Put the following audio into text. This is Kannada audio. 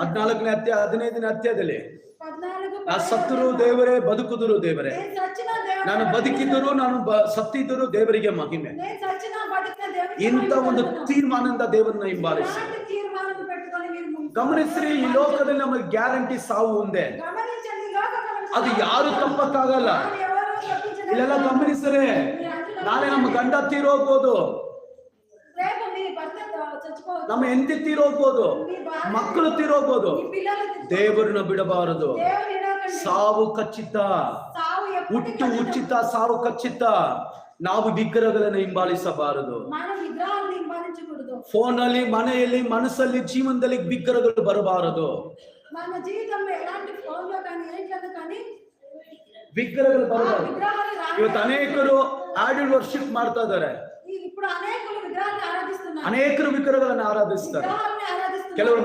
14ನೇ ಅಧ್ಯಾಯ 15ನೇ ಅಧ್ಯಾಯದಲ್ಲಿ ನಾ ಸತ್ತರು ದೇವರೇ, ಬದುಕುದರು ದೇವರೇ, ನಾನು ಬದುಕಿದ್ದರು ನಾನು ಸತ್ತಿದ್ದರು ದೇವರಿಗೆ ಮಹಿಮೆ. ಇಂಥ ಒಂದು ತೀರ್ಮಾನದಿಂದ ದೇವರನ್ನ ಹಿಂಬಾಲಿಸಿ. ಗಮನಿಸ್ರಿ, ಈ ಲೋಕದಲ್ಲಿ ನಮಗೆ ಗ್ಯಾರಂಟಿ ಸಾವು ಒಂದೇ, ಅದು ಯಾರು ತಪ್ಪಕ್ಕಾಗಲ್ಲ. ಇಲ್ಲೆಲ್ಲ ಗಮನಿಸ್ರೆ, ನಾಳೆ ನಮ್ಮ ಗಂಡ ತೀರೋಗ್ಬೋದು, ನಮ್ಮ ಹೆಂಡತಿ ತೀರೋಗ್ಬೋದು, ಮಕ್ಕಳು ತೀರೋಗ್ಬೋದು. ದೇವರನ್ನ ಬಿಡಬಾರದು. ಸಾವು ಖಚಿತ, ಹುಟ್ಟು ಉಚಿತ, ಸಾವು ಖಚಿತ. ನಾವು ವಿಗ್ರಹಗಳನ್ನು ಹಿಂಬಾಲಿಸಬಾರದು. ಫೋನಲ್ಲಿ, ಮನೆಯಲ್ಲಿ, ಮನಸ್ಸಲ್ಲಿ, ಜೀವನದಲ್ಲಿ ವಿಗ್ರಹಗಳು ಬರಬಾರದು. ವಿಗ್ರಹಗಳು ಬರಬಾರದು. ಇವತ್ತು ಅನೇಕರು ಆಡಿಯೋ ವರ್ಷಿಪ್ ಮಾಡ್ತಾ ಇದ್ದಾರೆ, ಅನೇಕರು ವಿಗ್ರಹಗಳನ್ನು ಆರಾಧಿಸ್ತಾರೆ. ಕೆಲವರು